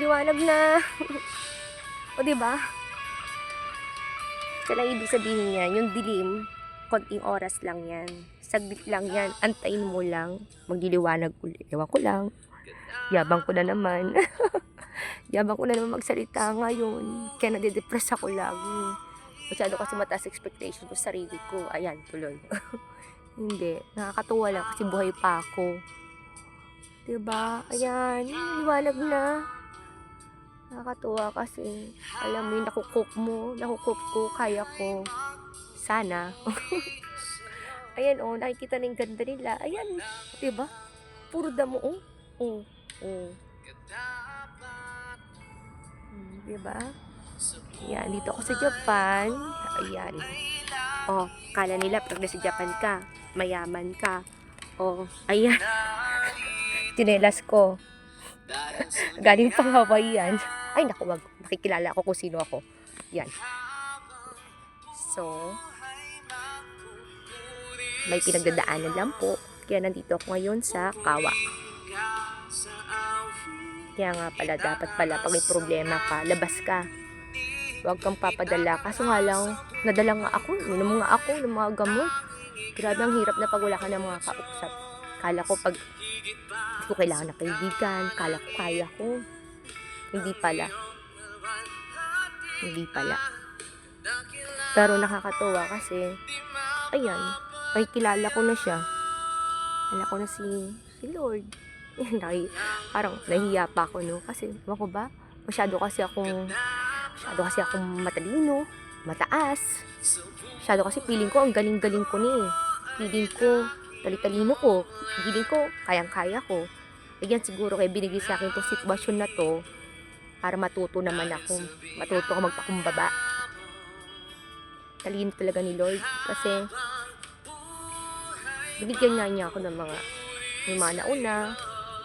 liwanag na. O, diba? Ito lang ibig sabihin niya, yung dilim, konting oras lang yan. Saglit lang yan. Antayin mo lang. Magliliwanag ulit. Ewan ko lang. Yabang ko na naman. Yabang ko na naman magsalita ngayon. Kaya nade-depress ako lagi. Masyado kasi mataas expectation ko sa sarili ko. Ayan, tuloy. Hindi. Nakakatuwa lang kasi buhay pa ako. Diba? Ayan. Liwanag na. Nakakatuwa kasi. Alam mo yung nakukook mo. Nakukook ko. Kaya ko. Sana. Ayan, oh. Nakikita na yung ganda nila. Ayan. Diba? Puro damo, oh. Oh. Oh. Diba? Ayan. Dito ako sa Japan. Ayan. Oh. Kala nila pag nasa Japan ka, mayaman ka. Oh. Ayan. Tinelas ko. Galing pang Hawaii yan. Ay, naku, wag. Makikilala ako kung sino ako. Yan. So, may pinagdadaanan lang po. Kaya nandito ako ngayon sa Kawa. Kaya nga pala, dapat pala, pag may problema ka, labas ka. Huwag kang papadala. Kaso nga lang, nadala nga ako. Minom nga ako ng mga gamot. Grabe, ang hirap na pag wala ka ng mga kausap. Kala ko pag hindi ko kailangan ng kaibigan, kala ko kaya ko. Hindi pala. Hindi pala. Pero nakakatuwa kasi, ayan, may kilala ko na siya. Kilala ko na si Lord. Parang nahiya pa ako, no? Kasi, ako ba? Masyado kasi akong matalino, mataas. Masyado kasi feeling ko, ang galing-galing ko ni. Feeling ko, talitalino ko. Feeling ko, kayang-kaya ko. Ayan, siguro kaya binigay sa akin itong sitwasyon na to para matuto naman ako. Matuto ako magpakumbaba. Talino talaga ni Lord. Kasi, binigyan niya ako ng mga nauna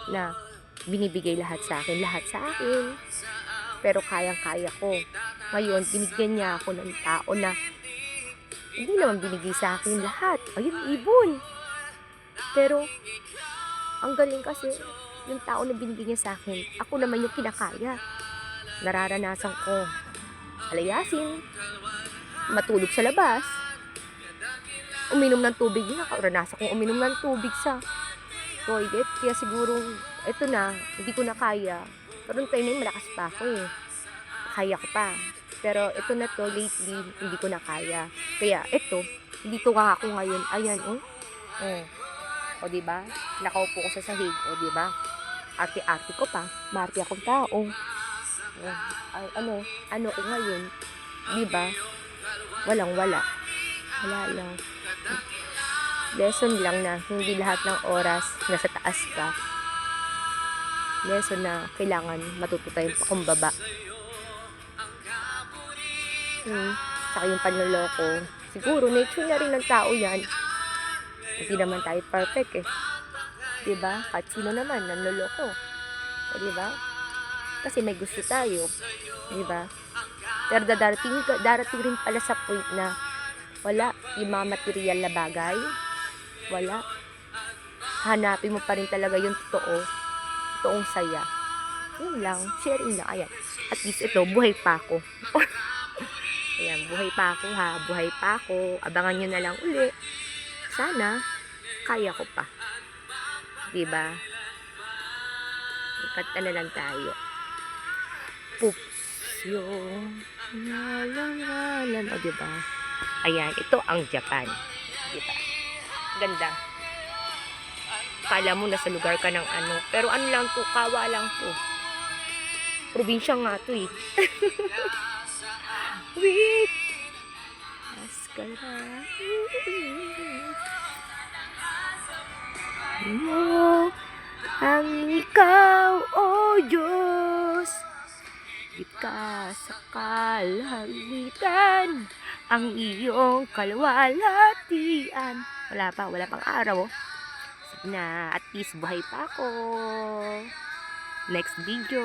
na binibigay lahat sa akin. Pero kayang-kaya ko. Ngayon, binigyan niya ako ng tao na hindi naman binigay sa akin lahat. Ayun, ibon. Pero, ang galing kasi, yung tao na binigyan niya sa akin, ako naman yung kinakaya. Nararanasan ko alayasin, matulog sa labas, uminom ng tubig. Naranasan kong uminom ng tubig sa toilet. Kaya siguro, ito na, hindi ko na kaya. Pero yung time na yun, malakas pa ako eh. Kaya ko pa. Pero ito na to, lately, hindi ko na kaya. Kaya ito, dito nga ako ngayon. Ayan, oh. O, diba? Nakaupo ko sa sahig. O, diba? Arte-arte ko pa. Marte akong tao. Ay, ano ko ngayon? Diba? Walang-wala. Wala lang. Lesson lang na hindi lahat ng oras nasa taas ka. Lesson na kailangan matuto tayong pakumbaba. Saka yung panloloko. Siguro, nature na rin ng tao yan. Hindi naman tayo perfect eh. Diba? Kahit sino naman, nanloloko. Diba? Kasi may gusto tayo. Diba? Pero darating rin pala sa point na wala yung mga material na bagay. Wala. Hanapin mo pa rin talaga yung totoong saya. Yun lang. Sharing lang. Ayan. At least ito, buhay pa ako. Ayan, buhay pa ako ha. Buhay pa ako. Abangan nyo na lang uli. Sana, kaya ko pa. Diba? Kanta na lang tayo. Poops yung ngalan. O, diba? Ayan, ito ang Japan. Diba? Ganda. Kala mo nasa lugar ka ng ano. Pero ano lang to, Kawa lang to. Probinsya nga to eh. Wait. Maskara. Mo ang ikaw, O Diyos, di ka sa kalangitan, ang iyong kalwalhatian. Wala pang araw. Sige na, at least buhay pa ako. Next video.